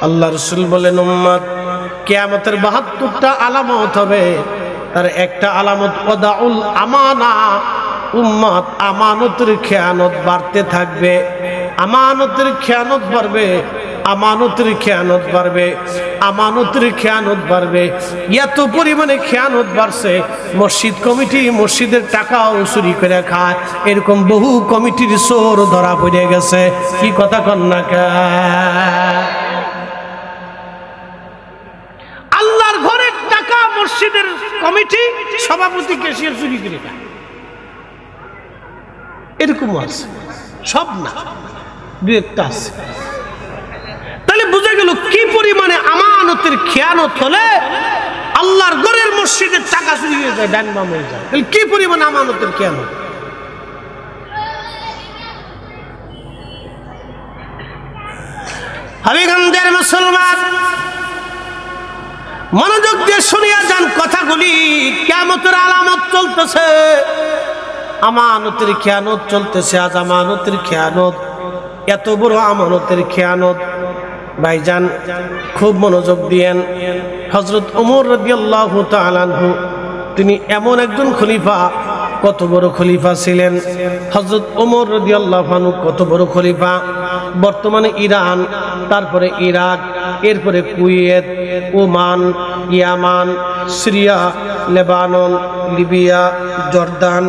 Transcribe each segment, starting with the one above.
আল্লাহ রাসূল বলেন উম্মত কিয়ামতের ৭২টা আলামত হবে, তার একটা আলামত ওয়াদাউল আমানা, উম্মত আমানতের খেয়ানত বাড়তে থাকবে, আমানতের খেয়ানত বাড়বে, আমানতের খেয়ানত বাড়বে, আমানতের খেয়ানত বাড়বে। এত পরিমাণে খেয়ানত বাড়ছে, মসজিদ কমিটি মসজিদের টাকাও চুরি করে খায়, এরকম বহু কমিটির চোর ধরা পড়ে গেছে। কি কথা কন না কা? আল্লাহর ঘরের টাকা মসজিদের কমিটি সভাপতি ক্যাশিয়ার চুরি করে খায়, এরকম আছে, সব না, দু একটা আছে। তাহলে বুঝা গেল কি পরিমাণে আমানতের খেয়ানত হলে আল্লাহর ঘরের মসজিদের টাকা চুরি হয়ে যায়, ডান বাম হয়ে যায়। তাহলে কি পরিমাণে আমানতের খেয়ানত। হাবিগঞ্জের মুসলমান মনোযোগ দিয়ে শুনিয়া যান কথাগুলি। কিয়ামতের আলামত চলতেছে, আমানতের খেয়ানত চলতেছে। আজ আমানতের খেয়ানত, এত বড় আমানতের খেয়ানত ভাইজান, খুব মনোযোগ দিয়েন। হযরত ওমর রাদিয়াল্লাহু তাআলা আনহু তিনি এমন একজন খলিফা, কত বড় খলিফা ছিলেন হযরত ওমর রাদিয়াল্লাহু আনহু, কত বড় খলিফা। বর্তমানে ইরান, তারপরে ইরাক, এরপরে Kuwait, Oman, Yemen, Syria, Lebanon, Libya, Jordan,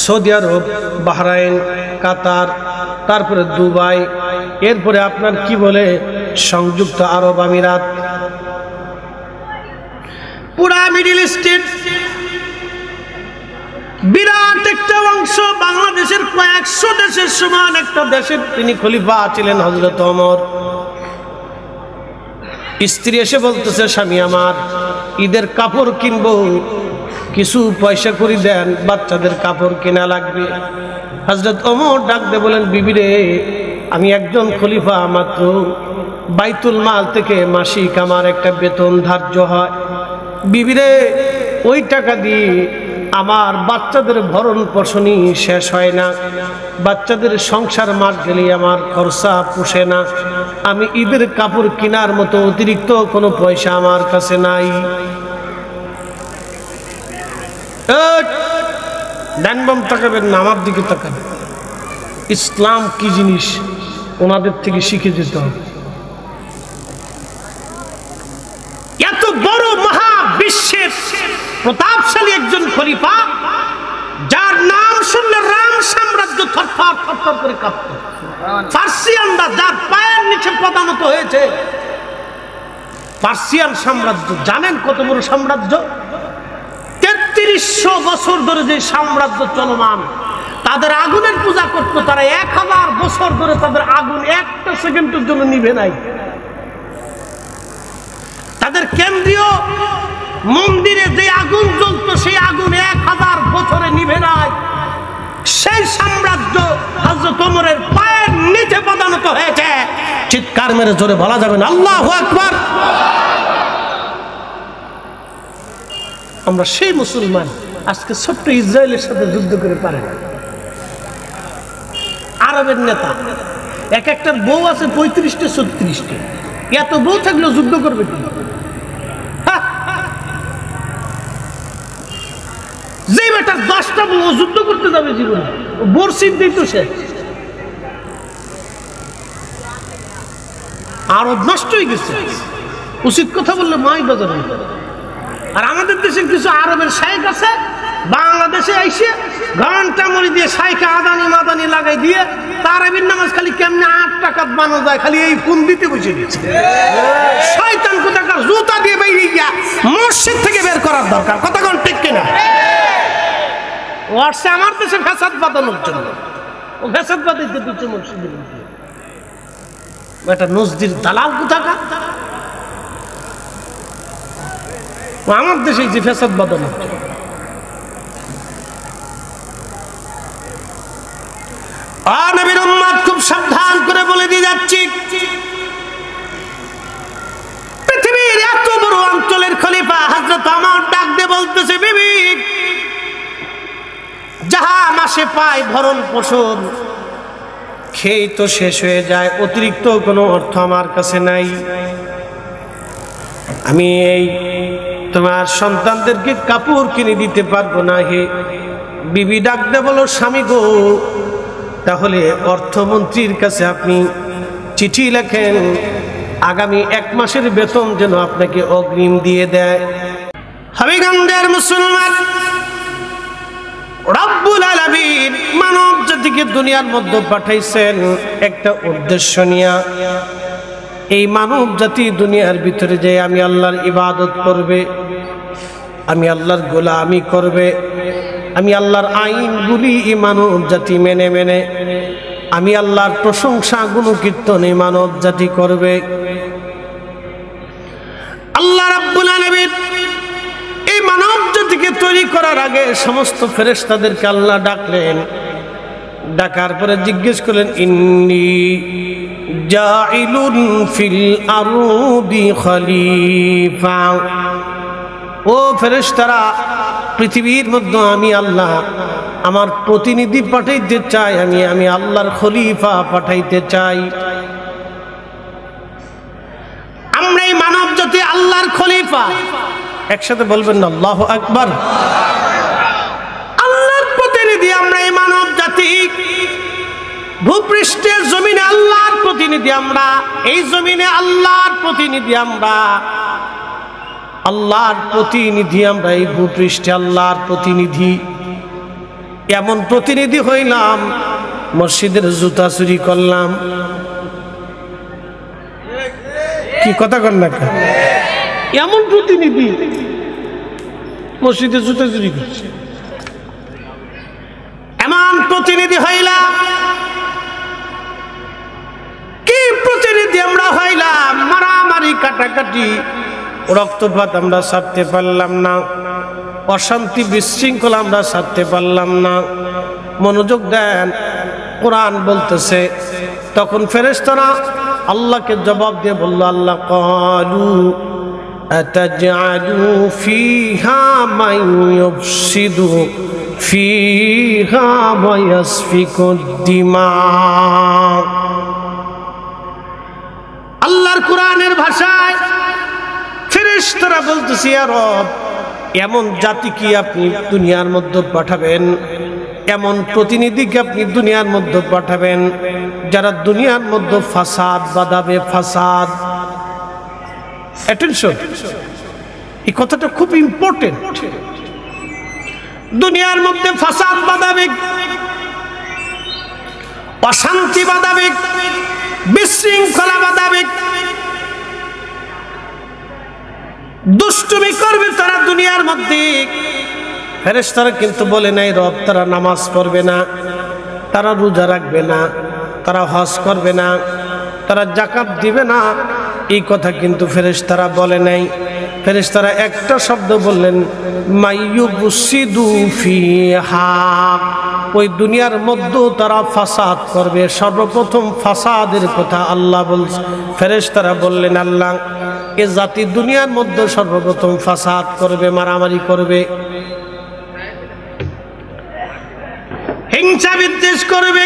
Saudi Arab, Bahrain, Qatar, তারপরে দুবাই, এরপরে আপনার কি বলে সংযুক্ত আরব আমিরাত, পুরা মিডল ইস্টের বিরাট একটা অংশ, বাংলাদেশের কয়েকশো দেশের সমান একটা দেশের তিনি খলিফা ছিলেন হযরত ওমর। স্ত্রী এসে বলতেছে, স্বামী আমার ঈদের কাপড় কিনবো, কিছু পয়সা করে দেন, বাচ্চাদের কাপড় কেনা লাগবে। হযরত ওমর ডাক দিয়ে বলেন, বিবি রে, আমি একজন খলিফা মাত্র, বাইতুল মাল থেকে মাসিক আমার একটা বেতন ধার্য হয়। বিবি রে, ওই টাকা দিয়ে আমার বাচ্চাদের ভরণ পোষণই শেষ হয় না, বাচ্চাদের সংসার মাস গেলে আমার খরচা পোষে না, আমি ঈদের কাপড় কেনার মতো অতিরিক্ত কোনো পয়সা আমার কাছে নাই। ডান বাম তাকাবেন না, আমার দিকে তাকাবেন। ইসলাম কি জিনিস ওনাদের থেকে শিখে যেতে হবে। এত বড় মহাবিশ্বের প্রতাপশালী একজন খলিফা, যার নাম শুনলে রাম সাম্রাজ্য থরথর থরথর করে কাঁপত। পার্সিয়ানরা যার পায়ের নিচে পদানত হয়েছে, পার্সিয়ান সাম্রাজ্য জানেন কত বড় সাম্রাজ্য? ৩৩০০ বছর ধরে যে সাম্রাজ্য চলমান, তাদের আগুনের পূজা করতো তারা ১০০০ বছর ধরে, তাদের আগুন একটা সেকেন্ডের জন্য নিভে নাই। তাদের কেন্দ্রীয় মন্দিরে যে আগুন জ্বলতো, সেই আগুন ১০০০ বছরে নিভে নাই। সেই সাম্রাজ্য হযরত ওমরের পায়ের নিচে পদানত হয়েছে। চিৎকার মেরে জোরে বলা যাবে না আল্লাহু আকবার। আমরা সেই মুসলমান আজকে ছোট্ট ইসরায়েলের সাথে যুদ্ধ করে পারে না। আরবের নেতা এক একটার বউ আছে ৩৫টা ৩৬টা, এত বউ থাকলেও যুদ্ধ করবে কি? যে বেটার 10টা বউ যুদ্ধ করতে যাবে জীবনে, বর্ষিত দিই তো সে। আরব নষ্ট হয়ে গেছে, উচিত কথা বললে মাই বাজাবে। আর আমাদের দেশের কিছু আরবের শাইখ আছে, বাংলাদেশে আইসে ঘন্টা মরি দিয়ে শাইখে আদানি মাদানি লাগাই দিয়ে তারাবির নামাজ খালি কেমনে 8 টাকা বানানো যায়, খালি এই ফোন দিতে বসে দিচ্ছে। শয়তান কোথাকার জুতা দিয়ে বেরিয়ে গিয়া মসজিদ থেকে বের করার দরকার। কথা কোন ঠিক কিনা? ওয়াটসে আমার দেশে ফ্যাসাদ বাঁধানোর জন্য, ও ফ্যাসাদ বাঁধাইতে দিচ্ছে মসজিদের মধ্যে। একটা নজদির দালাল কোথাকার, আমার দেশে যে ফ্যাসাদ বাঁধানোর জন্য। নবীর উম্মত খুব সাবধান করে বলে দিয়ে যাচ্ছি, পৃথিবীর এত বড় অঞ্চলের খলিফা হযরত ওমর ডাক দিয়ে বলতেছে, বিবি, যাহা মাসে পায় ভরণ পোষণ, খেয়েই তো শেষ হয়ে যায়, অতিরিক্ত কোনো অর্থ আমার কাছে নাই। আমি এই তোমার সন্তানদেরকে কাপড় কিনে দিতে পারবো না। হে বিবি ডাক দে বলো, স্বামী গো, তাহলে অর্থমন্ত্রীর কাছে আপনি চিঠি লেখেন, আগামী 1 মাসের বেতন যেন আপনাকে অগ্রিম দিয়ে দেয়। হাবিগঞ্জের মুসলমান, রব্বুল আলামিন মানব জাতিকে দুনিয়ার মধ্যে পাঠাইছেন একটা উদ্দেশ্য নিয়ে। এই মানব জাতি দুনিয়ার ভিতরে যে আমি আল্লাহর ইবাদত করবে, আমি আল্লাহর গোলামি করবে, আমি আল্লাহর আইনগুলি এই মানব জাতি মেনে মেনে আমি আল্লাহর প্রশংসা গুণকীর্তন এই মানব জাতি করবে। আল্লাহ রাব্বুল আলামিন এই মানব জাতিকে তৈরি করার আগে সমস্ত ফেরেশতাদেরকে আল্লাহ ডাকলেন। ডাকার পরে জিজ্ঞেস করলেন, ইন্নী জাইলুন ফিল আরদি খলিফা। ও ফেরেশতারা, পৃথিবীর মধ্যে আমি আল্লাহ আমার প্রতিনিধি পাঠাইতে চাই, আমি আল্লাহর খলিফা পাঠাইতে চাই। আমরা এই মানব জাতি আল্লাহর খলিফা। একসাথে বলবেন না আল্লাহু আকবার। আল্লাহর প্রতিনিধি আমরা এই মানব জাতি। ভূপৃষ্ঠের জমিনে আল্লাহর প্রতিনিধি আমরা, এই জমিনে আল্লাহর প্রতিনিধি আমরা, আল্লাহর প্রতিনিধি আমরা এই ভূপৃষ্ঠে আল্লাহর প্রতিনিধি। এমন প্রতিনিধি হইলাম, মসজিদের জুতা চুরি করলাম। কি কথা কন না, এমন প্রতিনিধি মসজিদের জুতা চুরি করছে, এমন প্রতিনিধি হইলাম। কি প্রতিনিধি আমরা হইলাম, মারামারি কাটাকাটি রক্তপাত আমরা ছাড়তে পারলাম না, অশান্তি বিশৃঙ্খলা আমরা ছাড়তে পারলাম না। মনোযোগ দেন, কোরআন বলতেছে, তখন ফেরেশতারা আল্লাহকে জবাব দিয়ে বলল, আল্লাহ ক্বালু আতাজআলু ফীহা মান ইউফসিদু ফীহা ওয়া ইয়াসফিকুদ দিমা। আল্লাহর কোরআনের ভাষায় ফেরেশতারা বলতেছে, ইয়া রব, এমন জাতি কি আপনি দুনিয়ার মধ্যে পাঠাবেন, এমন প্রতিনিধিকে আপনি দুনিয়ার মধ্যে পাঠাবেন যারা দুনিয়ার মধ্যে ফাসাদ বাঁধাবে। ফাসাদ, অ্যাটেনশন, এই কথাটা খুব ইম্পর্টেন্ট। দুনিয়ার মধ্যে ফাসাদ বাঁধাবে, অশান্তি বাঁধাবে, বিশৃঙ্খলা বাঁধাবে, দুষ্টুমি করবে তারা দুনিয়ার মধ্যে। ফেরেশতারা কিন্তু বলে নাই রব তারা নামাজ পড়বে না, তারা রোজা রাখবে না, তারা হজ করবে না, তারা যাকাত দিবে না। এই কথা কিন্তু ফেরেশতারা বলে নাই। ফেরেশতারা একটা শব্দ বললেন, মাইয়ুবসিদু ফিহা। ওই দুনিয়ার মধ্যে তারা ফাসাদ করবে। সর্বপ্রথম ফাসাদের কথা আল্লাহ বলছে। ফেরেশতারা বললেন, আল্লাহ এ জাতি দুনিয়ার মধ্যে সর্বপ্রথম ফাসাদ করবে, মারামারি করবে, হিংসা বিদ্বেষ করবে,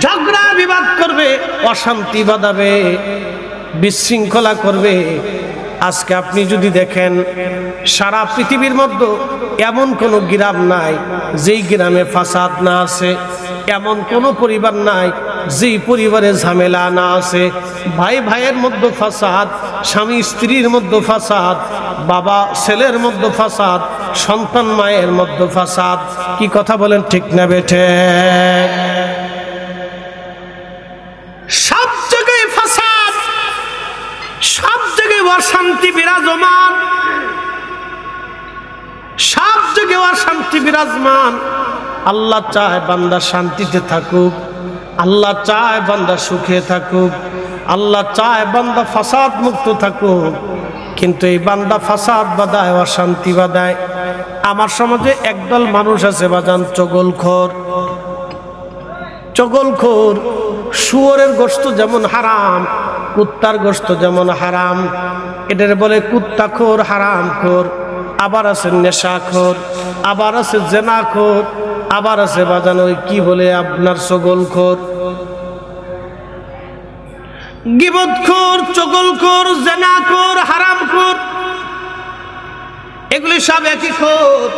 ঝগড়া বিবাদ করবে, অশান্তি বাঁধাবে, বিশৃঙ্খলা করবে। আজকে আপনি যদি দেখেন সারা পৃথিবীর মধ্যে এমন কোনো গ্রাম নাই যেই গ্রামে ফাসাদ না আছে, এমন কোনো পরিবার নাই যেই পরিবারে ঝামেলা না আছে। ভাই ভাইয়ের মধ্যে ফাসাদ, স্বামী স্ত্রীর মধ্যে ফাসাদ, বাবা ছেলের মধ্যে ফাসাদ, সন্তান মায়ের মধ্যে ফাসাদ। কি কথা বলেন, ঠিক না বেঠে? সব জায়গায় ফাসাদ, সব জায়গায় অশান্তি বিরাজমান, সব জায়গায় অশান্তি বিরাজমান। আল্লাহ চায় বান্দা শান্তিতে থাকুক, আল্লাহ চায় বান্দা সুখে থাকুক, আল্লাহ চায় বান্দা ফাসাদ মুক্ত থাকুক। কিন্তু এই বান্দা ফাসাদ বাঁধায়, অশান্তি বাঁধায়। আমার সমাজে একদল মানুষ আছে বাজান, চগলখোর। চগলখোর, শুয়োরের গোশত যেমন হারাম, কুত্তার গোশত যেমন হারাম, এটার বলে কুত্তাখোর, হারামখোর। আবার আছে নেশাখোর, আবার আছে জেনাখোর, আবার আছে বাজান ওই কি বলে আপনার চগলখোর। গীবতখোর, চগলখোর, জেনাখোর, হারামখোর, এগুলি সব একই খোর।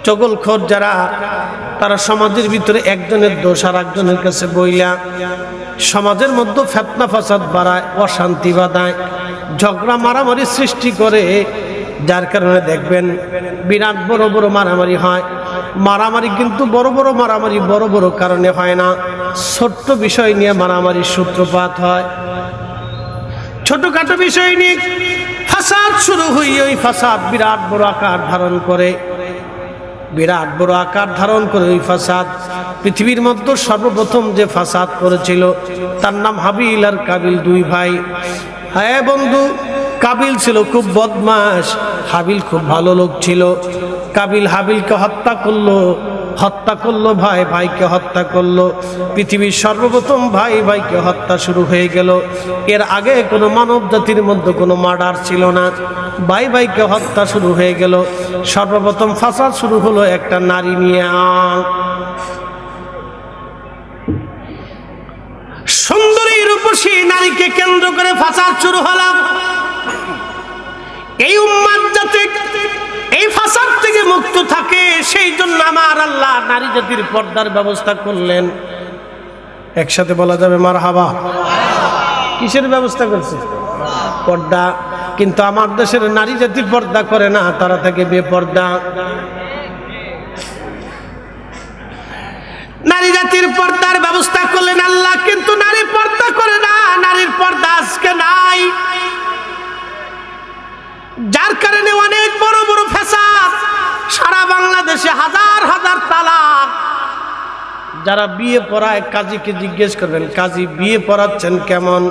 চগলখোর যারা, তারা সমাজের ভিতরে একজনের দোষ আর একজনের কাছে বইলা সমাজের মধ্যে ফিতনা ফাসাদ বাড়ায়, অশান্তি বাঁধায়, ঝগড়া মারামারি সৃষ্টি করে। যার কারণে দেখবেন বিরাট বড় বড় মারামারি হয়। মারামারি কিন্তু বড় বড় মারামারি বড় বড় কারণে হয় না, ছোট্ট বিষয় নিয়ে মারামারির সূত্রপাত হয়। ছোটখাটো বিষয় নিয়ে ফাসাদ শুরু হয়ে ওই ফাসাদ বিরাট বড় আকার ধারণ করে, বিরাট বড় আকার ধারণ করে। ওই ফাসাদ পৃথিবীর মধ্যে সর্বপ্রথম যে ফাসাদ করেছিল তার নাম হাবিল আর কাবিল, দুই ভাই। হ্যাঁ বন্ধু, কাবিল ছিল খুব বদমাশ, হাবিল খুব ভালো লোক ছিল। কাবিল হাবিলকে হত্যা করলো, ভাই ভাইকে হত্যা করলো। পৃথিবীর সর্বপ্রথম ভাই ভাইকে হত্যা শুরু হয়ে গেল। এর আগে কোনো মানব জাতির মধ্যে কোনো মার্ডার ছিল না, ভাই ভাইকে হত্যা শুরু হয়ে গেল। সর্বপ্রথম ফাসাদ শুরু হলো একটা নারী নিয়ে। সুন্দরী রূপসী নারীকে কেন্দ্র করে ফাসাদ শুরু হলো। এই উম্মাত যাতে এই ফাসাদ থেকে মুক্ত থাকে, সেই জন্য আমার আল্লাহ নারী জাতির পর্দার ব্যবস্থা করলেন। একসাথে বলা যাবে মারহাবা। কিসের ব্যবস্থা করছে? পর্দা। কিন্তু আমার দেশের নারী জাতি পর্দা করে না, তারা থাকে বেপর্দা। নারী জাতির পর্দার ব্যবস্থা করলেন আল্লাহ, কিন্তু নারী পর্দা করে না। নারীর পর্দা আজকে নাই, যার কারণে অনেক বড় বড় ফাসাদ। সারা বাংলাদেশে হাজার হাজার তালাক। যারা বিয়ে পড়ায় কাজীকে জিজ্ঞেস করবেন, কাজী বিয়ে পড়াচ্ছেন কেমন?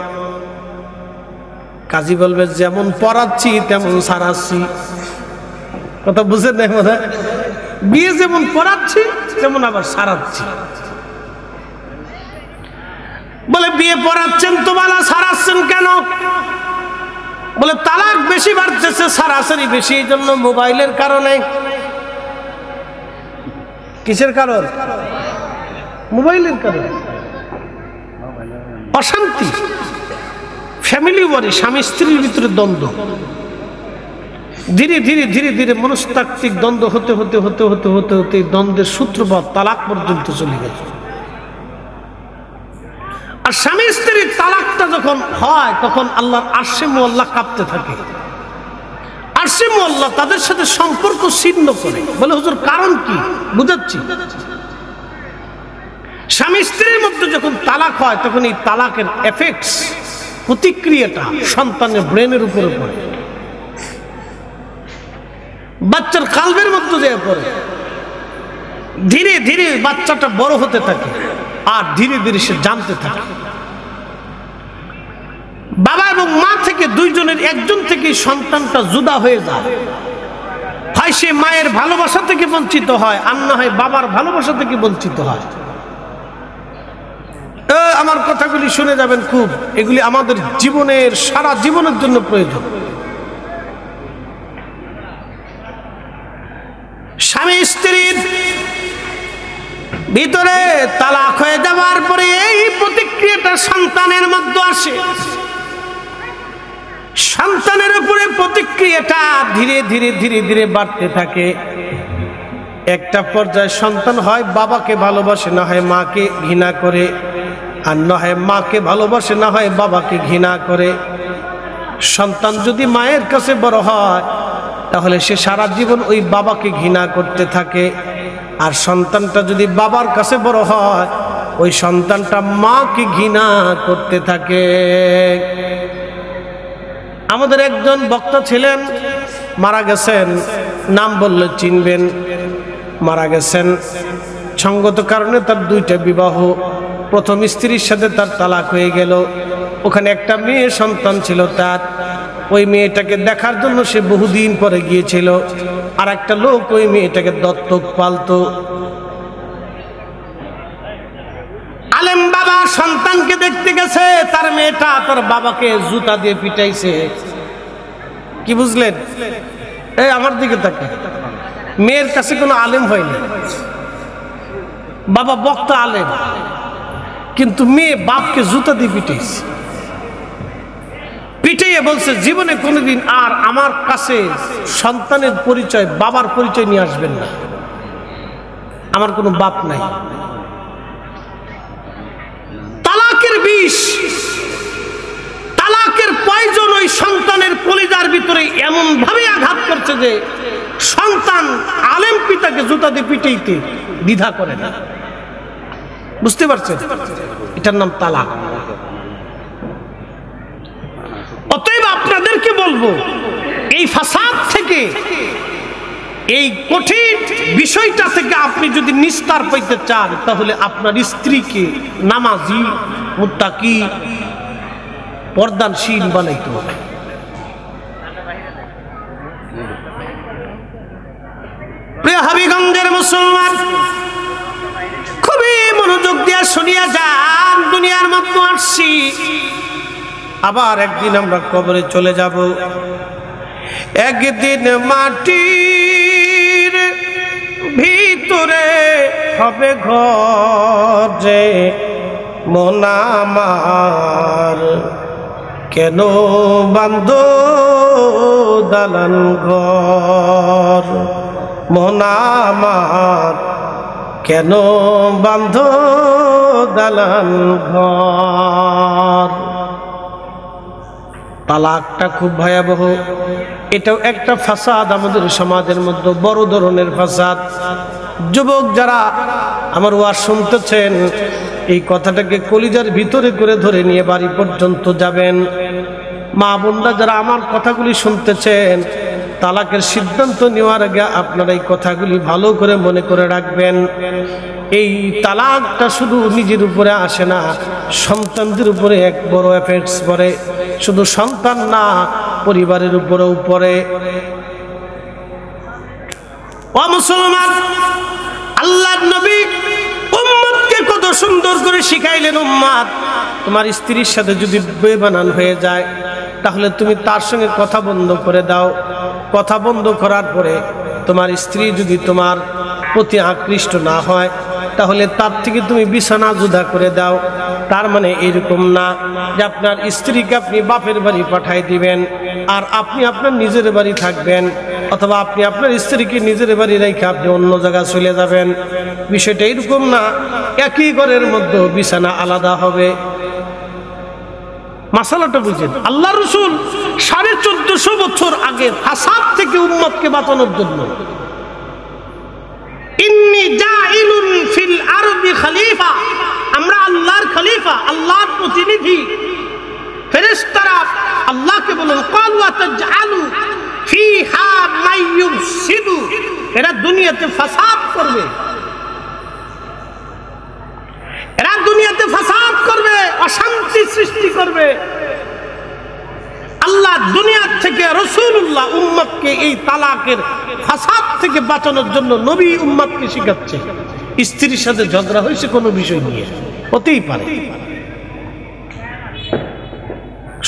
কাজী বলবে যেমন পড়াচ্ছি তেমন সারাচ্ছি। কথা বুঝেন না মনে হয়? বিয়ে যেমন পড়াচ্ছি তেমন আবার সারাচ্ছি। বলে বিয়ে পড়াচ্ছেন তো বালা, সারাচ্ছেন কেন? বলে তালাক বেশি বাড়তেছে, সারাসারি বেশি, এই জন্য মোবাইলের কারণে। কিসের কারণ? মোবাইলের কারণে। অশান্তি, ফ্যামিলি ওয়ারি, স্বামী স্ত্রীর ভিতরে দ্বন্দ্ব। ধীরে ধীরে ধীরে ধীরে মনস্তাত্ত্বিক দ্বন্দ্ব হতে হতে হতে হতে হতে হতে দ্বন্দ্বের সূত্রপাত তালাক পর্যন্ত চলে গেছে। আর স্বামী স্ত্রীর তালাকটা যখন হয় তখন আল্লাহর আরশে মুআল্লাহ কাঁপতে থাকে। আরশে মুআল্লাহ তাদের সাথে সম্পর্ক ছিন্ন করে। বলে হুজুর কারণ কি? বুঝাচ্ছি। স্বামী স্ত্রীর মধ্যে যখন তালাক হয় তখন এই তালাকের এফেক্টস, প্রতিক্রিয়াটা সন্তানের ব্রেনের উপরে পড়ে, বাচ্চার কালবের মধ্যে যেয়ে পড়ে। ধীরে ধীরে বাচ্চাটা বড় হতে থাকে আর ধীরে ধীরে সে জানতে থাকে। বাবা এবং মা থেকে দুইজনের একজন থেকে সন্তানটা জুদা হয়ে যায়। হয় সে মায়ের ভালোবাসা থেকে বঞ্চিত হয়, আর না হয় বাবার ভালোবাসা থেকে বঞ্চিত হয়। আমার কথাগুলি শুনে যাবেন খুব, এগুলি আমাদের জীবনের সারা জীবনের জন্য প্রয়োজন। স্বামী স্ত্রীর ভিতরে তালাক হয়ে যাওয়ার পরে এই প্রতিক্রিয়াটা সন্তানের মধ্যে আসে। সন্তানের উপরে প্রতিক্রিয়াটা ধীরে ধীরে ধীরে ধীরে বাড়তে থাকে। একটা পর্যায়ে সন্তান হয় বাবাকে ভালোবাসে, না হয় মাকে ঘৃণা করে, আর না হয় মাকে ভালোবাসে, না হয় বাবাকে ঘৃণা করে। সন্তান যদি মায়ের কাছে বড় হয় তাহলে সে সারা জীবন ওই বাবাকে ঘৃণা করতে থাকে। আর সন্তানটা যদি বাবার কাছে বড় হয় ওই সন্তানটা মাকে ঘৃণা করতে থাকে। আমাদের একজন বক্তা ছিলেন, মারা গেছেন, নাম বললে চিনবেন। মারা গেছেন, সঙ্গত কারণে তার দুইটা বিবাহ। প্রথম স্ত্রীর সাথে তার তালাক হয়ে গেল। ওখানে একটা মেয়ে সন্তান ছিল তার। ওই মেয়েটাকে দেখার জন্য সে বহুদিন পরে গিয়েছিল। আর একটা লোক ওই মেয়েটাকে দত্তক পালতো। আলেম বাবা সন্তানকে দেখতে গেছে, তার মেয়েটা তার বাবাকে জুতা দিয়ে পিটাইছে। কি বুঝলেন? এই আমার দিকে তাকে, মেয়ের কাছে কোনো আলেম হয়নি, বাবা বক্তা আলেম, কিন্তু মেয়ে বাপকে জুতা দিয়ে পিটাইছে। পিটাইয়ে বলছে জীবনে কোনোদিন আর আমার কাছে সন্তানের পরিচয়, বাবার পরিচয় নিয়ে আসবেন না, আমার কোনো বাপ নাই। তালাকের বিষ, তালাকের পয়জন ওই সন্তানের কলিজার ভিতরে এমন ভাবে আঘাত করছে যে সন্তান আলেম পিতাকে জুতা দিয়ে পিটাইতে দ্বিধা করে না। বুঝতে পারছেন? এটার নাম তালাক। অতএব আপনাদেরকে বলবো, এই ফাসাদ থেকে, এই কঠিন বিষয়টা থেকে আপনি যদি নিস্তার পাইতে চান, তাহলে আপনার স্ত্রীকে নামাজি, মুত্তাকি, পর্দানশীল বানাইতে হবে। প্রিয় হাবিগঞ্জের মুসলমান, খুবই মনোযোগ দিয়ে শুনিয়া যান। দুনিয়ার মধ্যে আসছি, আবার একদিন আমরা কবরে চলে যাব। একদিন মাটির ভিতরে হবে ঘর, যে মন আমার কেন বান্ধ দালান ঘর, মন আমার কেন বান্ধ দালান ঘর। তালাকটা খুব ভয়াবহ, এটাও একটা ফাসাদ আমাদের সমাজের মধ্যে, বড় ধরনের ফাসাদ। যুবক যারা আমার ওয়াজ শুনতেছেন, এই কথাটাকে কলিজার ভিতরে করে ধরে নিয়ে বাড়ি পর্যন্ত যাবেন। মা বোনরা যারা আমার কথাগুলি শুনতেছেন, তালাকের সিদ্ধান্ত নেওয়ার আগে আপনারা এই কথাগুলি ভালো করে মনে করে রাখবেন। এই তালাকটা শুধু নিজের উপরে আসে না, সন্তানদের উপরে এক বড় এফেক্টস পড়ে। শুধু সন্তান না, পরিবারের উপরেও পড়ে। ও মুসলমান, আল্লাহর নবী উম্মতকে কত সুন্দর করে শিখাইলেন, উম্মত তোমার স্ত্রীর সাথে যদি বেমানান হয়ে যায়, তাহলে তুমি তার সঙ্গে কথা বন্ধ করে দাও। কথা বন্ধ করার পরে তোমার স্ত্রী যদি তোমার প্রতি আকৃষ্ট না হয়, তাহলে তার থেকে তুমি বিছানা জুদা করে দাও। তার মানে এরকম না যে আপনার স্ত্রীকে আপনি বাপের বাড়ি পাঠাই দিবেন আর আপনি আপনার নিজের বাড়ি থাকবেন, অথবা আপনি আপনার স্ত্রীকে নিজের বাড়ি রেখে আপনি অন্য জায়গায় চলে যাবেন। বিষয়টা এরকম না, একই ঘরের মধ্যে বিছানা আলাদা হবে। মাসালাটা বুঝেন। আল্লাহ রাসূল 1450 বছর আগে ফাসাদ থেকে উম্মতকে বাঁচানোর জন্য ইন্নী জাইলুন ফিল আরদি খলিফা, আমরা আল্লাহর খলিফা, আল্লাহর প্রতিনিধি। ফেরেশতারা আল্লাহকে বলেন, ক্বালু আতাজআলু ফিহা মান ইউফসিদু, এরা দুনিয়াতে ফাসাদ করবে, এরা দুনিয়াতে ফাসাদ করবে, অশান্তি সৃষ্টি করবে। আল্লাহ দুনিয়া থেকে রাসূলুল্লাহ উম্মতকে এই তালাকের ফাসাদ থেকে বাঁচানোর জন্য নবী উম্মতকে শিখাচ্ছে। স্ত্রীর সাথে ঝগড়া হয়েছে কোনো বিষয় নিয়ে, হতেই পারে।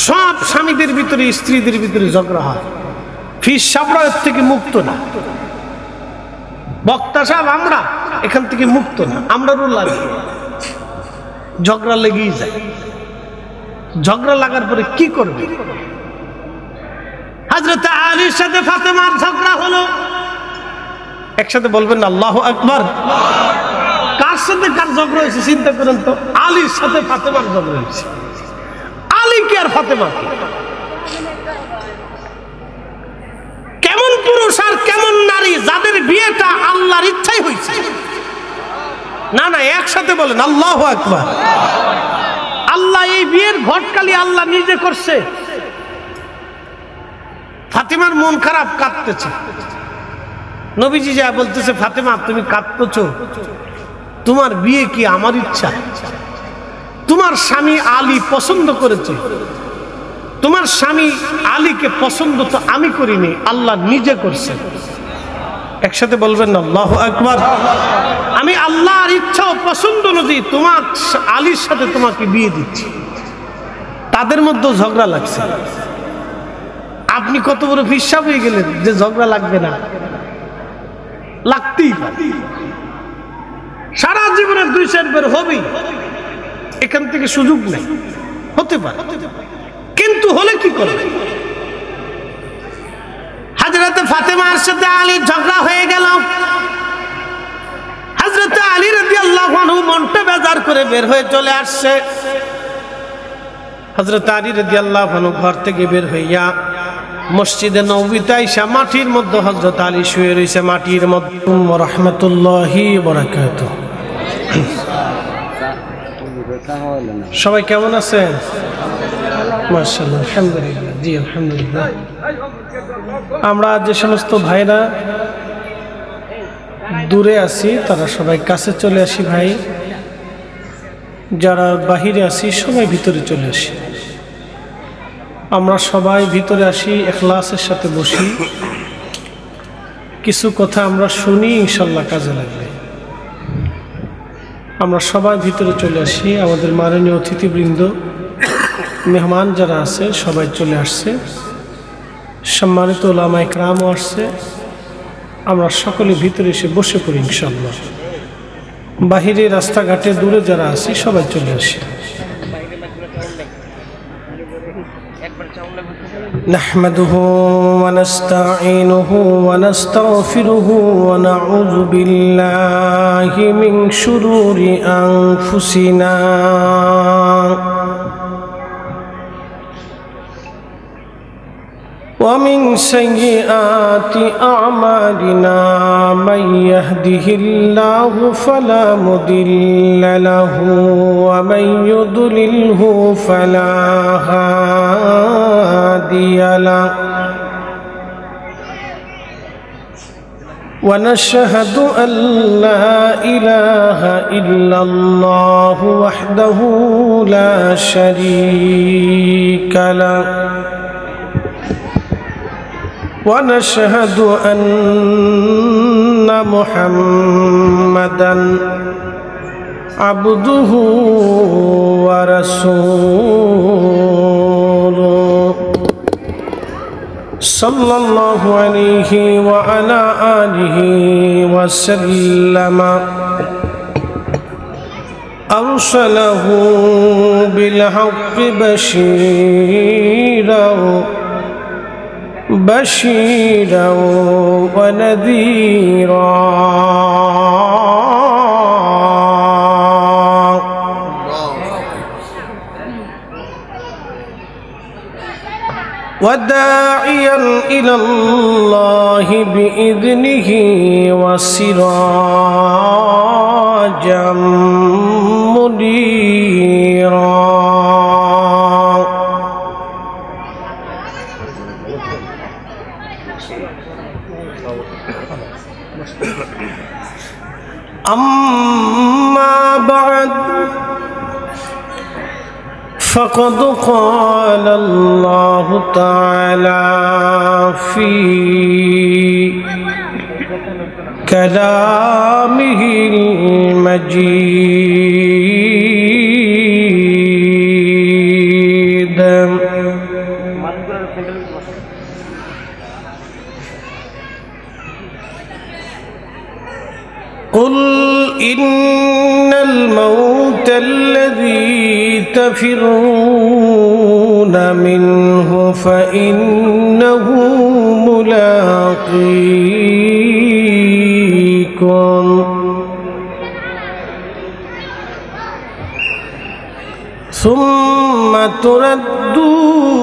সব স্বামীদের ভিতরে স্ত্রীদের ভিতরে ঝগড়া হয়, ফিস সাবরাত থেকে মুক্ত না। বক্তা সাহেব আমরা এখান থেকে মুক্ত না, আমরাও লাগে, ঝগড়া লেগেই যায়। ঝগড়া লাগার পরে কি করবে? হযরত আলীর সাথে ফাতেমার ঝগড়া হলো, একসাথে বলবেন আল্লাহু আকবার। কার সাথে কার ঝগড়া হয়েছে চিন্তা করেন তো। আলীর সাথে ফাতেমার ঝগড়া হয়েছে। আলী কি আর ফাতেমা কি? কেমন পুরুষ আর কেমন নারী যাদের বিয়েটা আল্লাহর ইচ্ছাই হয়েছে। না না, একসাথে বলেন আল্লাহু আকবার। আল্লাহ এই বিয়ের ঘটকালি আল্লাহ নিজে করছে। ফাতেমার মন খারাপ, কাঁদতেছে। নবীজি যা বলতেছে, ফাতেমা তুমি কাঁদতেছো, তোমার বিয়ে কি আমার ইচ্ছা? তোমার স্বামী আলী পছন্দ করেছে, তোমার স্বামী আলীকে পছন্দ তো আমি করিনি, আল্লাহ নিজে করছে। একসাথে বলবেন না আল্লাহু আকবার। আমি আল্লাহর ইচ্ছা ও পছন্দ অনুযায়ী তোমার আলীর সাথে তোমাকে বিয়ে দিচ্ছি। তাদের মধ্যে ঝগড়া লাগছে। আপনি কত বড় ফিসাব হয়ে গেলেন যে ঝগড়া লাগবে না? লাগতেই পারে, সারা জীবনে 2-4 বার হবেই, এখান থেকে সুযোগ নেই, হতে পারে। কিন্তু হলে কি করবে। হযরত ফাতেমার সাথে আলীর ঝগড়া হয়ে গেল। হযরত আলী রাদিয়াল্লাহু আনহু মনটা বেজার করে বের হয়ে চলে আসছে। হযরত আলী রাদিয়াল্লাহু আনহু ঘর থেকে বের হইয়া মসজিদে নববীতে আইসা মাটির মধ্যে হযরত আলী শুয়ে রয়েছে, মাটির মধ্যে। ওয়া রাহমাতুল্লাহি ওয়া বারাকাতুহু। সবাই কেমন আছেন? মাশাআল্লাহ, আলহামদুলিল্লাহ। জি আলহামদুলিল্লাহ। আমরা যে সমস্ত ভাইরা দূরে আছি তারা সবাই কাছে চলে আসি ভাই, যারা বাহিরে আছি সবাই ভিতরে চলে আসি। আমরা সবাই ভিতরে আসি, ইখলাসের সাথে বসি, কিছু কথা আমরা শুনি, ইনশাল্লাহ কাজে লাগবে। আমরা সবাই ভিতরে চলে আসি। আমাদের মাননীয় অতিথিবৃন্দ, মেহমান যারা আছে সবাই চলে আসছে, সম্মানিত উলামা ইকরামও আসছে। আমরা সকলে ভিতরে এসে বসে পড়ি ইনশাল্লাহ। বাহিরে রাস্তাঘাটে দূরে যারা আছি সবাই চলে আসি। নাহমাদুহু ওয়া নাস্তাঈনুহু ওয়া নাস্তাগফিরুহু ওয়া নাউযু বিল্লাহি মিন শুরুরি আনফুসিনা ومن سيئات أعمالنا من يهده الله فلا مضل له ومن يضلله فلا هادي له ونشهد أن لا إله إلا الله وحده لا شريك له ونشهد أن محمدًا عبده ورسوله صلى الله عليه وعلى آله وسلم أرسله بالحق بشيرا ونذيرا وداعيا إلى الله بإذنه وسراجا منيرا أما بعد فقد قال الله تعالى في كلامه المجيد قل إن الموت الذي تفرون منه فإنه ملاقيكم ثم تردون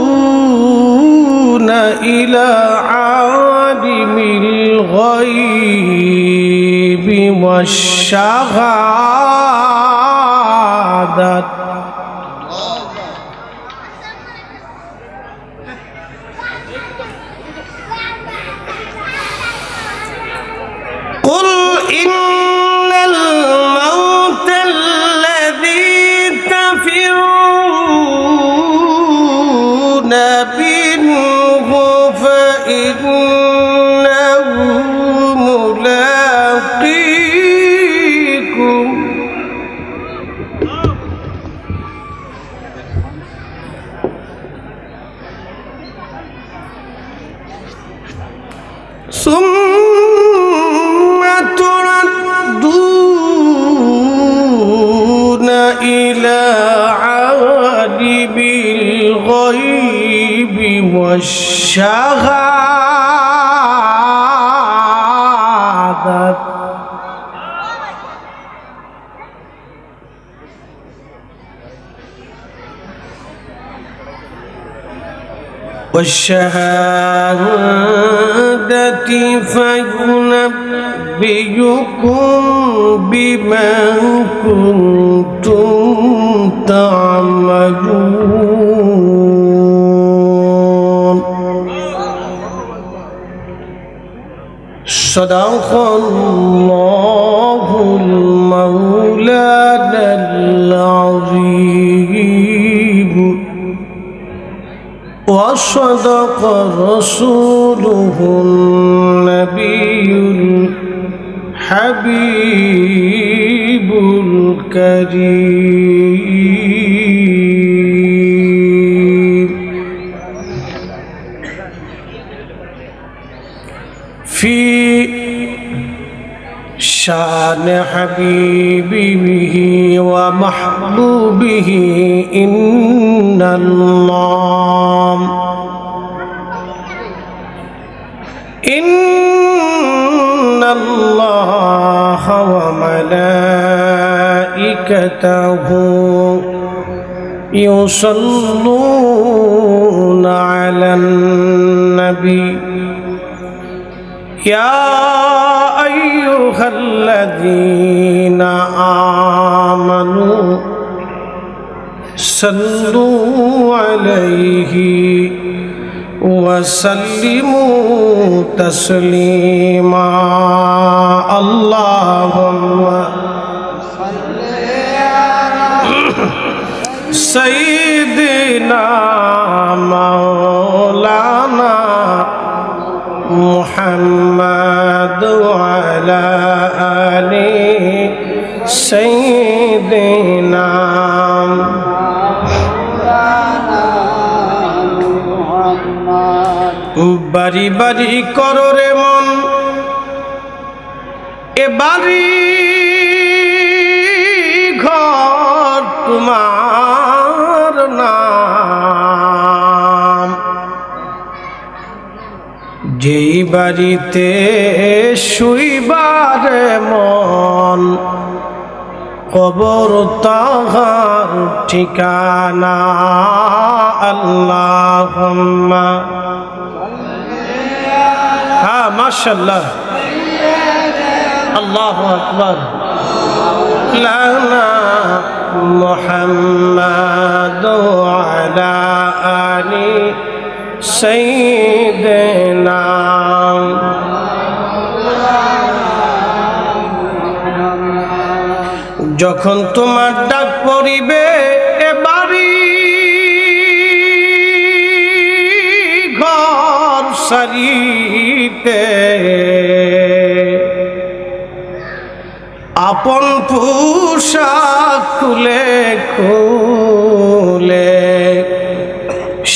إلى عالم الغيب والشهادة قل إن الموت الذي تفرون منه فإنه ملاقيكم ثم تردون إلى عالم الغيب والشهادة فينبئكم بما كنتم تعملون صدق الله المولانا العظيم وصدق رسوله النبي الحبيب الكريم في شان حبيبه ومحبوبه إن الله وملائكته يصلون على النبي يا أيها الذين آمنوا صلوا عليه وسلموا تسليما اللهم صل على سيدنا مولانا محمد وعلى آل سيدنا বাড়ি বাড়ি করো রে মন এ বাড়ি ঘর তোমার নাম যেই বাড়িতে শুইবার মন কবর তাহার ঠিকানা আল্লাহুম্মা হ্যাঁ মাশাআল্লাহ আল্লাহু আকবার লানা মুহাম্মাদ আলা আলি সাইয়্যিদিনা যখন তোমার ডাক পড়িবে এ বাড়ি ঘর সারিতে আপন পোশাক খুলে খুলে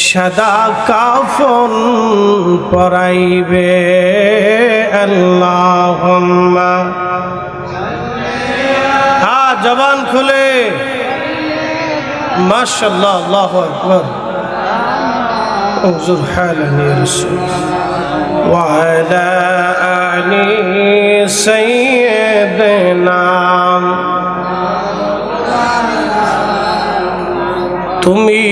সাদা কাফন পরাইবে আল্লাহুম্মা জবান খুলে মাশাআল্লাহ আল্লাহু আকবার انظر حالا يا رسول وعلى آل سيدنا তুমি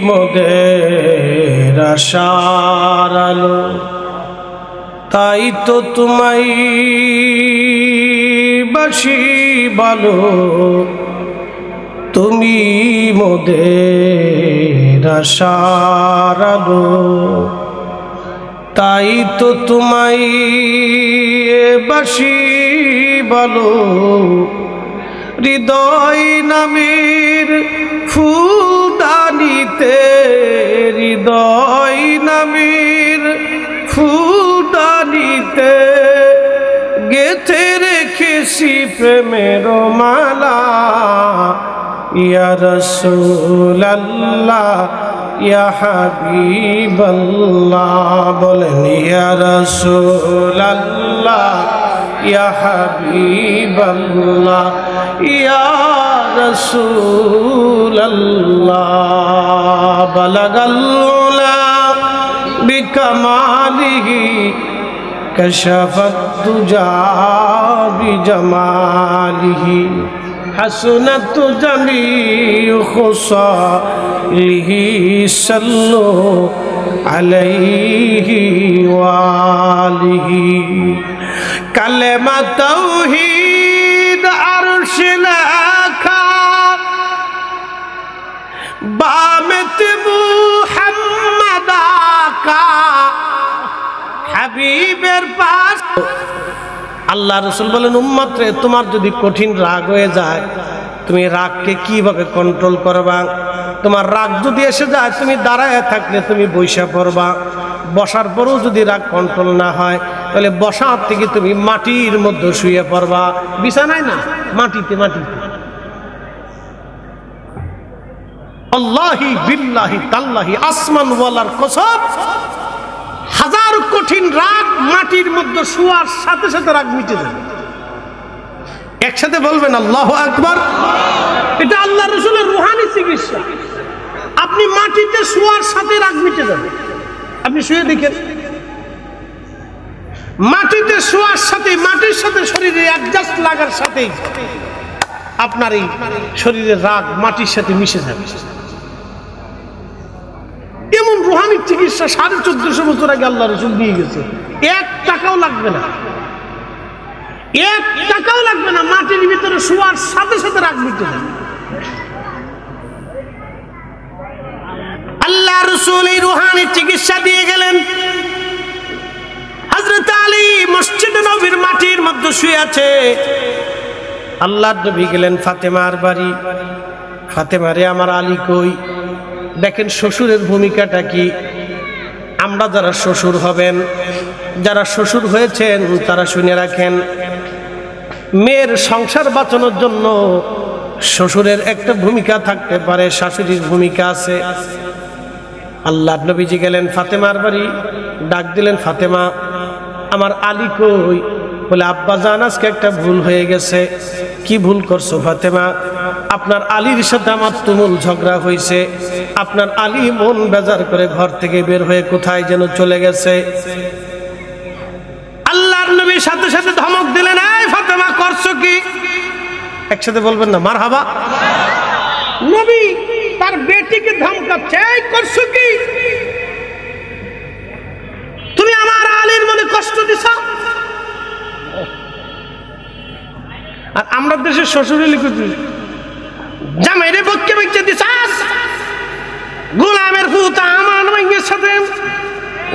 মোদের আশার আলো তাই তো তোমায় বাসি ভালো তুমি মোদের আশার আলো তাই তো তোমায় বাসি ভালো হৃদয় নামের ফুলদানিতে হৃদয় নামের ফুলদানিতে গেথে রেখেছি প্রেমের মালা ইয়া রাসূলুল্লাহ ইয়া হাবিবাল্লাহ বলেন ইয়া রাসূলুল্লাহ ইয়া হাবিবাল্লাহ ইয়া রাসূলাল্লাহ বালাগাল উলা বিকামালিহি কাশাফাত দুজা বিজামালিহি হাসনাত জামিউ খুসালিহি সাল্লু আলাইহি ওয়ালিহি কালেমা তাওহীদ আরশে লেখা বামেত মুহাম্মদ আকা হাবিবের পাশ। আল্লাহ রাসূল বলেন, উম্মত রে, তোমার যদি কঠিন রাগ হয়ে যায়, তুমি রাগকে কিভাবে কন্ট্রোল করবা? তোমার রাগ যদি এসে যায়, তুমি দাঁড়ায় থাকলে তুমি বৈশা পড়বা। বসার পরেও যদি রাগ কন্ট্রোল না হয়, তাহলে বসার থেকে তুমি মাটির মধ্যে শুয়ে পড়বা। বিছানায় না, মাটিতে। আল্লাহি বিল্লাহি তাল্লাহি, আসমান ওয়ালার কসম, হাজার কঠিন রাগ মাটির মধ্যে শোয়ার সাথে সাথে রাগ মিটে যাবে। একসাথে বলবেন আল্লাহু আকবার। এটা আল্লাহ রাসূলের রূহানি চিকিৎসা। আপনি মাটিতে শোয়ার সাথে রাগ মিটে যাবে। আপনি শুয়ে দেখেন, মাটিতে শোয়ার সাথে, মাটির সাথে শরীরে অ্যাডজাস্ট লাগার সাথে আপনার এই শরীরের রাগ মাটির সাথে মিশে যাবে। এমন রূহানি চিকিৎসা 1450 বছর আগে আল্লাহ রাসূল দিয়ে গেছে। 1 টাকাও লাগবে না, 1 টাকাও লাগবে না। মাটির ভিতরে শোয়ার সাথে সাথে রাগ মিটে যাবে। আল্লাহ রাসূল এই রূহানি চিকিৎসা দিয়ে গেলেন। হযরত আলী মসজিদে নববীর মাটির মধ্যে শুয়ে আছে। আল্লাহর নবী গেলেন ফাতেমার বাড়ি। ফাতেমা রে, আমার আলী কই? দেখেন শ্বশুরের ভূমিকাটা কি। আমরা যারা শ্বশুর হবেন, যারা শ্বশুর হয়েছেন, তারা শুনে রাখেন, মেয়ের সংসার বাঁচানোর জন্য শ্বশুরের একটা ভূমিকা থাকতে পারে, শাশুড়ির ভূমিকা আছে। আল্লাহর নবীজি গেলেন ফাতেমার বাড়ি, ডাক দিলেন, ফাতেমা, আমার আলী কই? বলে, আব্বা জান, আজকে একটা ভুল হয়ে গেছে। কি ভুল করছো ফাতেমা? আপনার আলীর সাথে আমার তুমুল ঝগড়া হয়েছে। আপনার আলী মন বেজার করে ঘর থেকে বের হয়ে কোথায় যেন চলে গেছে। আল্লাহর নবী সাথে সাথে ধমক দিলেন, এই ফাতেমা, করছো কি? একসাথে বলবেন না মারহাবা। নবী তার বেটিকে ধমকাচ্ছে, এই করছো কি? তুমি আমার আলীর মনে কষ্ট দিছো। আর আমরা দেশের শ্বশুরে লিখেছি, জামাইরে বক্কে বক্কে দিছাস, গোলামের ফুত আমার মাইয়ের সাথে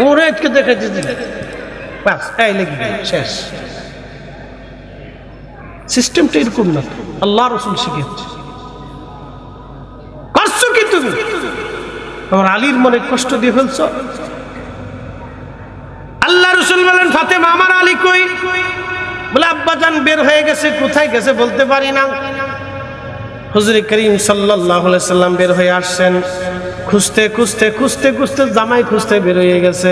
ওরেজকে দেখে দিছি, বাস এই লেগে গেল, শেষ। সিস্টেমটা এরকম না, আল্লাহ রাসূল শিখিয়েছে। করছো কি তুমি? আমার আলীর মনে কষ্ট দিয়ে ফেলছো। আল্লাহ রাসূল বলেন, ফাতেমা, আমার আলী কই? বলে, আব্বাজান বের হয়ে গেছে। কোথায় গেছে বলতে পারি না। হুজুর করিম সাল্লাল্লাহু আলাইহি সাল্লাম বের হয়ে আসছেন। খুঁজতে খুঁজতে খুঁজতে খুঁজতে জামাই খুঁজতে বের হয়ে গেছে।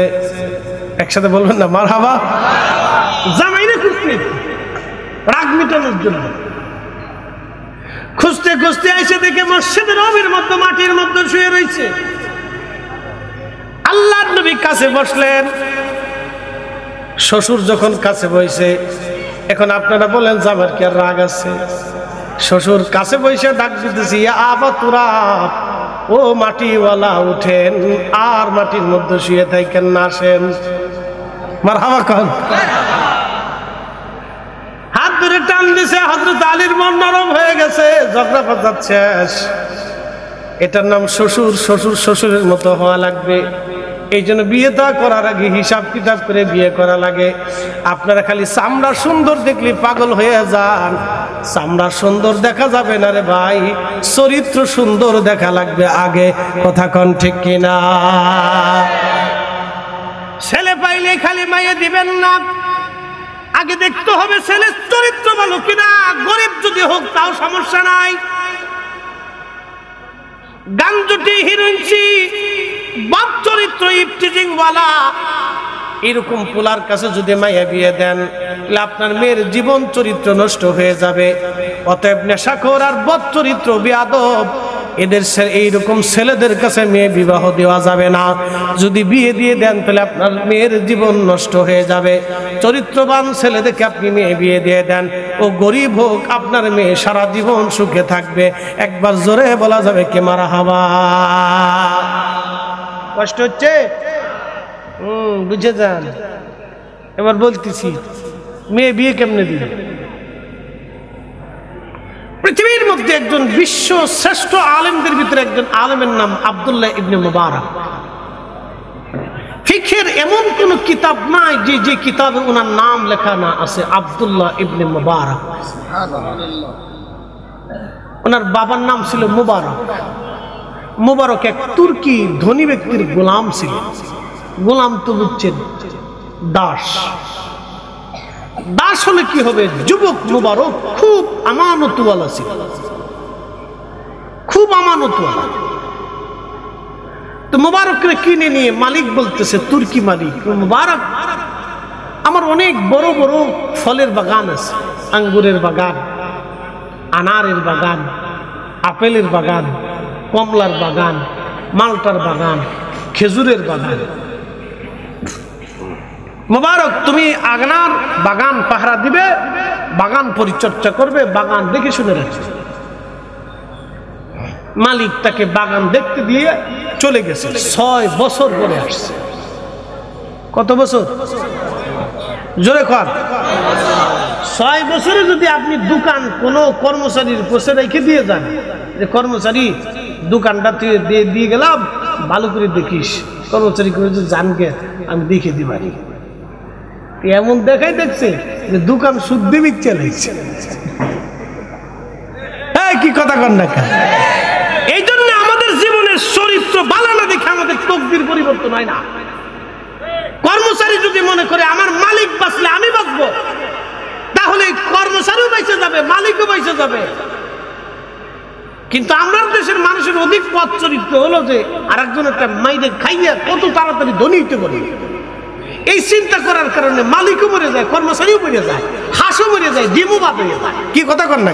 একসাথে বলবেন না মারহাবা। জামাইরে খুঁজতে, রাগ মিটানোর জন্য খুঁজতে খুঁজতে এসে দেখে মসজিদের নববীর মধ্যে মাটির মধ্যে শুয়ে রয়েছে। আল্লাহর নবী কাছে বসলেন। শ্বশুর যখন কাছে বসে, এখন আপনারা বলেন জামার কি আর রাগ আছে? শ্বশুর কাছে বসে ডাক দিতেছি, আবা তোরা, ও মাটিওয়ালা, উঠেন আর মাটির মধ্যে শুয়ে থাকেন না, আসেন। মারহাবা কন। হাত ধরে টান দিছে। হযরত আলীর মন নরম হয়ে গেছে। ঝগড়া ফাসাদ শেষ। এটার নাম শ্বশুর। শ্বশুর শ্বশুরের মতো হওয়া লাগবে। এই জন্য বিয়েটা করার আগে হিসাব কিতাব করে বিয়ে করা লাগে। আপনারা খালি চামড়া সুন্দর দেখলে পাগল হয়ে যান। চামড়া সুন্দর দেখা যাবে না রে ভাই, চরিত্র সুন্দর দেখা লাগবে আগে। কথা কন ঠিক কিনা? ছেলে পাইলে খালি মাইয়ে দিবেন না, আগে দেখতে হবে ছেলের চরিত্র ভালো কিনা। গরিব যদি হোক তাও সমস্যা নাই। গাঞ্জুটি, হিরোইনসি, বাপ চরিত্র, ইফটিজিং ওয়ালা, এরকম পোলার কাছে যদি মাইয়া বিয়ে দেন, তাহলে আপনার মেয়ের জীবন চরিত্র নষ্ট হয়ে যাবে। অতএব নেশাখোর আর বদ চরিত্র বেয়াদব এদের এইরকম ছেলেদের কাছে মেয়ে বিবাহ দেওয়া যাবে না। যদি বিয়ে দিয়ে দেন তাহলে আপনার মেয়ের জীবন নষ্ট হয়ে যাবে। চরিত্রবান ছেলেদেরকে আপনি মেয়ে বিয়ে দিয়ে দেন, ও গরিব হোক আপনার মেয়ে সারা জীবন সুখে থাকবে। একবার জোরে বলা যাবে কে মারহাবা। কষ্ট হচ্ছে? বুঝে যান। এবার বলতেছি মেয়ে বিয়ে কেমনে দিবে। পৃথিবীর মধ্যে একজন বিশ্ব শ্রেষ্ঠ আলেমদের ভিতরে একজন আলেমের নাম আব্দুল্লাহ ইবনে মুবারক। ফিকহের এমন কোন কিতাব নাই যে কিতাবে ওনার নাম লেখা না আছে আব্দুল্লাহ ইবনে মুবারক। ওনার বাবার নাম ছিল মুবারক। মুবারক এক তুর্কি ধনী ব্যক্তির গোলাম ছিল। গোলাম তো বুঝছেন দাস। দাস হলে কি হবে? যুবক মুবারক খুব আমানতওয়ালা ছিল, খুব আমানতওয়ালা। তো মুবারককে কিনে নিয়ে মালিক বলতেছে, তুর্কি মালিক, মুবারক আমার অনেক বড় বড় ফলের বাগান আছে, আঙ্গুরের বাগান, আনারের বাগান, আপেলের বাগান, কমলার বাগান, মালটার বাগান, খেজুরের বাগান। মুবারক তুমি আনার বাগান পাহারা দিবে, বাগান পরিচর্যা করবে, বাগান দেখে শুনে রাখবে। মালিক তাকে বাগান দেখতে দিয়ে চলে গেছে। 6 বছর পরে আসছে। কত বছর? জোরে কর। 6 বছরে যদি আপনি দোকান কোন কর্মচারীর বসে রেখে দিয়ে যান, যে কর্মচারী দোকানটা দিয়ে গেলাম, ভালো করে দেখিস, কর্মচারী করে জানকে আমি দেখে দিবারি, এমন দেখাই দেখছে যে দোকান শুদ্ধি বিচ্ছে লাগছে। কি কথা কন না? এই জন্য আমাদের জীবনের চরিত্র ভালো না দেখে আমাদের তকদির পরিবর্তন হয় না। কর্মচারী যদি মনে করে আমার মালিক বাঁচলে আমি বাঁচবো, তাহলে কর্মচারীও বেঁচে যাবে, মালিকও বেঁচে যাবে। কিন্তু আমরা দেশের মানুষের অধিক পথ চরিত্র হলো যে আরেকজন একটা মাইরে খাইয়া কত তাড়াতাড়ি ধনী হতে পারে। এই চিন্তা করার কারণে মালিকও মরে যায়, কর্মচারীও মরে যায়, হাঁসও মরে যায়, ডিমও বাদ হয়ে যায়। কি কথা কন না?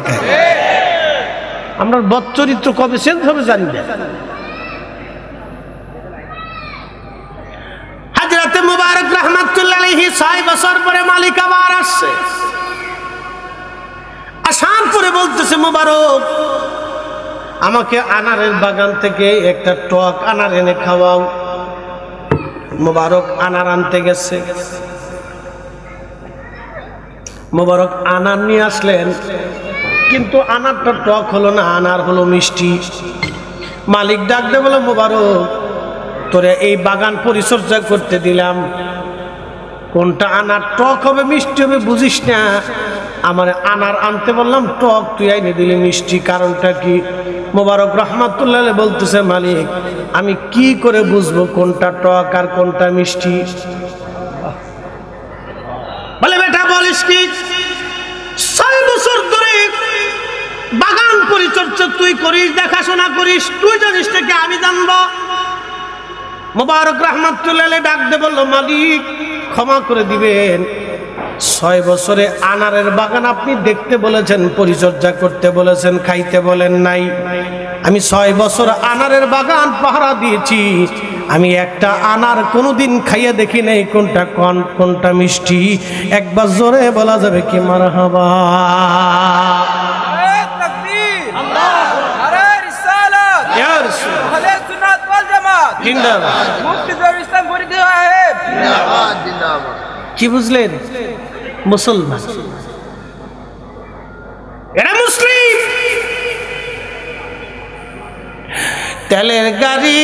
আমরা বদ চরিত্র কবে চেঞ্জ হবে জানি না। হযরতে মুবারক রাহমাতুল্লাহ আলাইহি 6 বছর পরে মালিক আবার আসছে। আসার পরে বলতেছে, মুবারক আমাকে আনারের বাগান থেকে একটা টক আনার এনে খাওয়াও। মুবারক আনার আনতে গেছে। মুবারক আনার নিয়ে আসলেন, কিন্তু আনারটা টক হলো না, আনার হলো মিষ্টি। মালিক ডাক দিয়ে বলে, মুবারক তোরে এই বাগান পরিচর্যা করতে দিলাম, কোনটা আনার টক হবে মিষ্টি হবে বুঝিস না, আমার আনার আনতে বললাম টক, তুই আইনে দিলি মিষ্টি, কারণটা কি? মুবারক রাহমাতুল্লাহ আলাইহি বলতেছে, মালিক আমি কি করে বুঝবো কোনটা টক আর কোনটা মিষ্টি? বলে, বেটা বলিস কি, 6 বছর ধরে বাগান পরিচর্যা তুই করিস, দেখাশোনা করিস, তুই জানিস থেকে আমি জানবো? মুবারক রাহমাতুল্লাহ আলাইহি ডাক দিয়ে বলল, মালিক ক্ষমা করে দিবেন, 6 বছরে আনারের বাগান আপনি দেখতে বলেছেন, পরিচর্যা করতে বলেছেন, খাইতে বলেন নাই। আমি 6 বছর আনারের বাগান পাহারা দিয়েছি, আমি একটা আনার কোনোদিন খাইয়ে দেখি নাই কোনটা কোনটা মিষ্টি। একবার জোরে বলা যাবে কি মারহাবা। কি বুঝলেন? মুসলমান, এরা মুসলিম। তেলের গাড়ি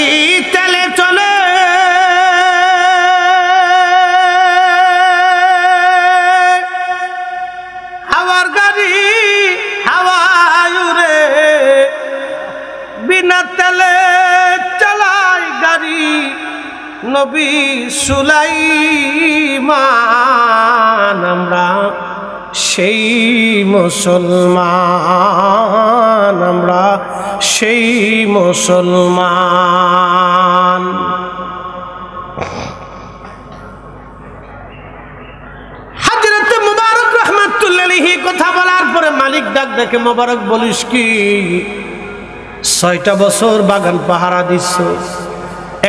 তেলে চলে, হাওয়ার গাড়ি হাওয়ায় উড়ে, বিনা তেলে চালায় গাড়ি নবী সুলাইমান। আমরা সেই মুসলমান, আমরা সেই মুসলমান। হযরত মুবারক মালিক ডাক দেখে, মোবারক বলিস কি, 6টা বছর বাগান পাহারা দিচ্ছ,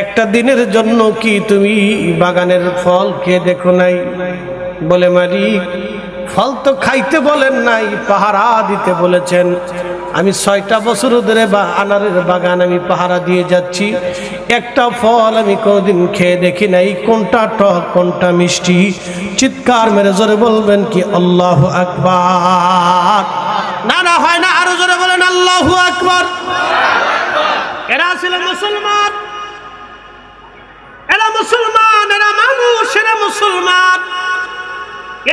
একটা দিনের জন্য কি তুমি বাগানের ফল খেয়ে দেখো নাই? বলে মালিক, ফল তো খাইতে বলেন নাই, পাহারা দিতে বলেছেন। আমি 6টা বছর ধরে আনারের বাগান আমি পাহারা দিয়ে যাচ্ছি, একটা ফল আমি কোনদিন খেয়ে দেখি নাই, কোনটা টক কোনটা মিষ্টি। চিৎকার মেরে জোরে বলবেন কি আল্লাহু আকবার? না না হয় না, আরো জোরে বলেন আল্লাহু আকবার। এরা ছিল মুসলমান, এরা মুসলমান, এরা মানুষ, এরা মুসলমান,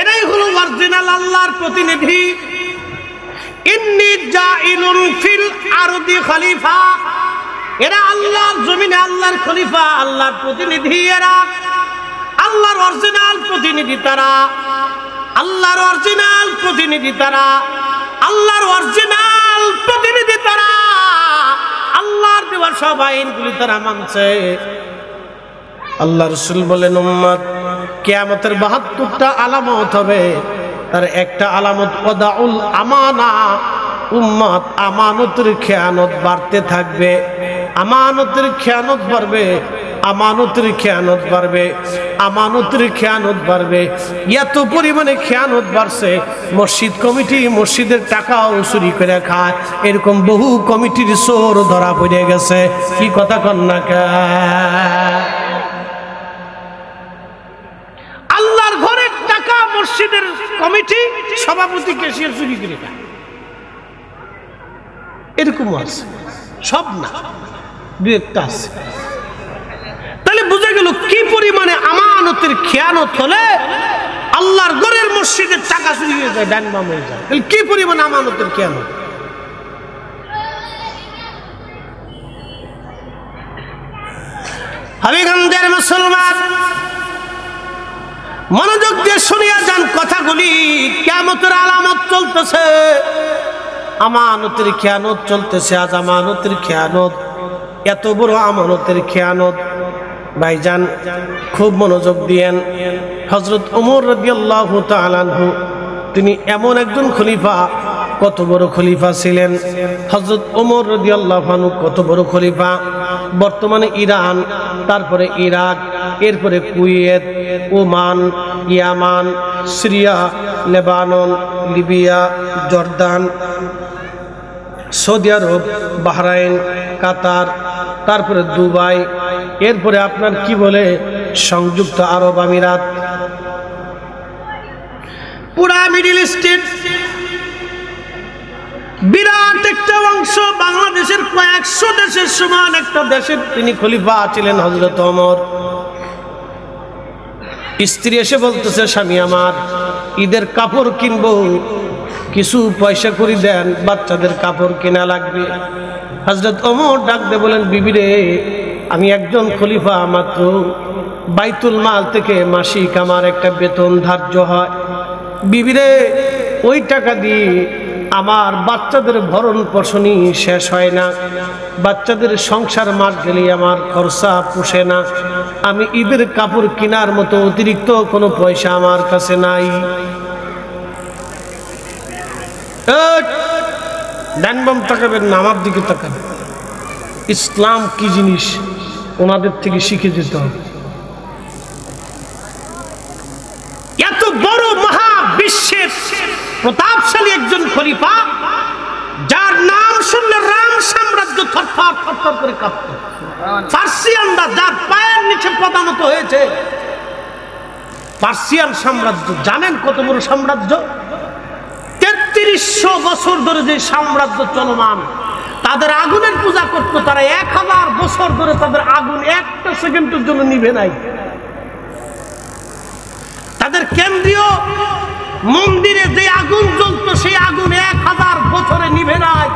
এরাই হলো অরিজিনাল আল্লাহর প্রতিনিধি। ইন্নী জাইলুন ফিল আরদি খলিফা, এরা আল্লাহর জমিনে আল্লাহর খলিফা, আল্লাহর প্রতিনিধি। এরা আল্লাহর অরিজিনাল প্রতিনিধি, তারা আল্লাহর অরিজিনাল প্রতিনিধি, তারা আল্লাহর অরিজিনাল প্রতিনিধি, তারা আল্লাহর দেওয়া সব আইনগুলি তারা মানছে। আল্লাহ রাসূল বলেন, উম্মত কিয়ামতের 72টা আলামত হবে, তার একটা আলামত ওয়াদাউল আমানা, উম্মত আমানতের খেয়ানত বাড়তে থাকবে, আমানতের খেয়ানত বাড়বে, আমানতের খেয়ানত বাড়বে, আমানতের খেয়ানত বাড়বে। এত পরিমাণে খেয়ানত বাড়ছে, মসজিদ কমিটি মসজিদের টাকাও চুরি করে খায়, এরকম বহু কমিটির চোর ধরা পড়ে গেছে। কি কথা কন না কে? আল্লাহর ঘরের টাকা মসজিদের কমিটি সভাপতি ক্যাশিয়ার চুরি করে খায়, এরকম আছে, সব না, দু একটা আছে। তাহলে বুঝে গেল কি পরিমাণে আমানতের খেয়ানত হলে আল্লাহর ঘরের মসজিদের টাকা চুরি হয়ে যায়, ডান বাম হয়ে যায়। তাহলে কি পরিমাণে আমানতের খেয়ানত। হাবিগঞ্জের মুসলমান, মনোযোগ দিয়ে শুনিয়া যান কথাগুলি। কিয়ামতের আলামত চলতেছে, আমানতের খেয়ানত চলতেছে। আজ আমানতের খেয়ানত, এত বড় আমানতের খেয়ানত। ভাইজান খুব মনোযোগ দিয়েন। হযরত ওমর রাদিয়াল্লাহু তাআলা আনহু, তিনি এমন একজন খলিফা, কত বড় খলিফা ছিলেন হযরত ওমর রাদিয়াল্লাহু আনহু, কত বড় খলিফা। বর্তমানে ইরান, তারপরে ইরাক, এরপরে Kuwait, Oman, Yemen, Syria, Lebanon, Libya, Jordan, Saudi Arab, Bahrain, Qatar, তারপরে দুবাই, এরপরে আপনার কি বলে সংযুক্ত আরব আমিরাত, পুরা মিডল ইস্টের বিরাট একটা অংশ, বাংলাদেশের কয়েকশো দেশের সমান একটা দেশের তিনি খলিফা ছিলেন হযরত ওমর। স্ত্রী এসে বলতেছে, স্বামী আমার ঈদের কাপড় কিনবো, কিছু পয়সা করে দেন, বাচ্চাদের কাপড় কেনা লাগবে। হযরত ওমর ডাক দিয়ে বলেন, বিবি রে, আমি একজন খলিফা মাত্র, বাইতুল মাল থেকে মাসিক আমার একটা বেতন ধার্য হয়। বিবি রে, ওই টাকা দিয়ে আমার বাচ্চাদের ভরণ পোষণই শেষ হয় না, বাচ্চাদের সংসার মাস গেলে আমার খরচা পোষে না, আমি ঈদের কাপড় কেনার মতো অতিরিক্ত কোনো পয়সা আমার কাছে নাই। ডান বাম তাকাবেন না, আমার দিকে তাকাবেন। ইসলাম কি জিনিস ওনাদের থেকে শিখে যেতে হবে। এত বড় মহাবিশ্বের প্রতাপশালী একজন খলিফা, যার নাম শুনলে রাম সাম্রাজ্য থরথর থরথর করে কাঁপত। পার্সিয়ানরা যার পায়ের নিচে পদানত হয়েছে, পার্সিয়ান সাম্রাজ্য জানেন কত বড় সাম্রাজ্য? 3300 বছর ধরে যে সাম্রাজ্য চলমান, তাদের আগুনের পূজা করতো তারা, 1000 বছর ধরে তাদের আগুন একটা সেকেন্ডের জন্য নিভে নাই। তাদের কেন্দ্রীয় মন্দিরে যে আগুন জ্বলতো, সেই আগুন 1000 বছরে নিভে নাই।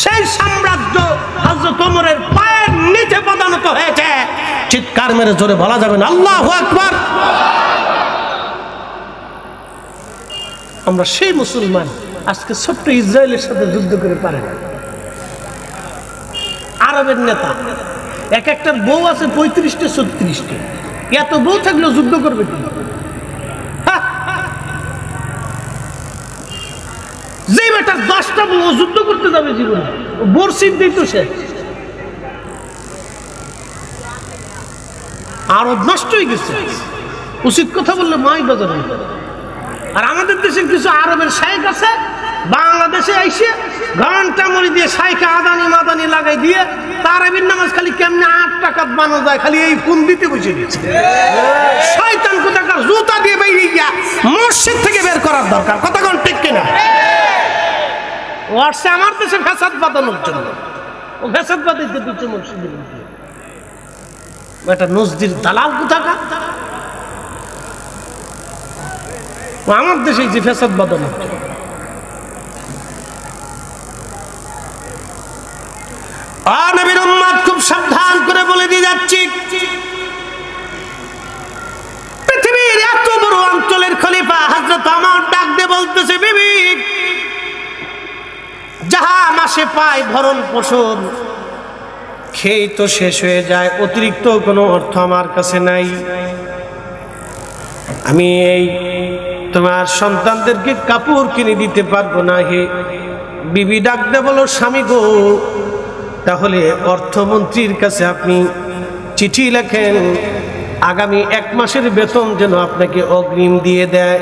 সেই সাম্রাজ্য হযরত ওমরের পায়ের নিচে পদানত হয়েছে। চিৎকার মেরে জোরে বলা যাবে না আল্লাহু আকবার। আমরা সেই মুসলমান আজকে ছোট্ট ইসরায়েলের সাথে যুদ্ধ করে পারে না। আরবের নেতা এক একটার বউ আছে 35টা 36টা, এত বউ থাকলেও যুদ্ধ করবে কি? আর 10টা বউ যুদ্ধ করতে যাবে জীবনে, বর্ষির দিই তো সে আরব নষ্ট হয়ে গেছে। উচিত কথা বললে মাই বাজারে। আর আমাদের দেশের কিছু আরবের শাইখ আছে, বাংলাদেশে আইসে ঘন্টা মরি দিয়ে শাইখে আদানি মাদানি লাগাই দিয়ে তারাবির নামাজ খালি কেমনে 8 টাকা বানানো যায়, খালি এই ফোন দিতে বসে দিচ্ছে। শয়তান কোথাকার জুতা দিয়ে বেরিয়ে গিয়া মসজিদ থেকে বের করার দরকার। কথা কোন ঠিক কিনা? ওয়াটসে আমার দেশে ফ্যাসাদ বাঁধানোর জন্য, ও ফ্যাসাদ বাঁধাইতে দিচ্ছে মসজিদের মধ্যে। একটা নজদির দালাল কোথাকার, আমার দেশে যে ফ্যাসাদ বাঁধানোর জন্য। নবীর উম্মত খুব সাবধান করে বলে দিয়ে যাচ্ছি, পৃথিবীর এত বড় অঞ্চলের খলিফা হযরত ওমর ডাক দিয়ে বলতেছে, বিবি যাহা মাসে পায় ভরণ পোষণ খেয়ে তো শেষ হয়ে যায়, অতিরিক্ত কোনো অর্থ আমার কাছে নাই। আমি এই তোমার সন্তানদেরকে কাপড় কিনে দিতে পারবো না। হে বিবি ডাক দিয়ে বলো, স্বামী গো, তাহলে অর্থমন্ত্রীর কাছে আপনি চিঠি লেখেন, আগামী 1 মাসের বেতন যেন আপনাকে অগ্রিম দিয়ে দেয়।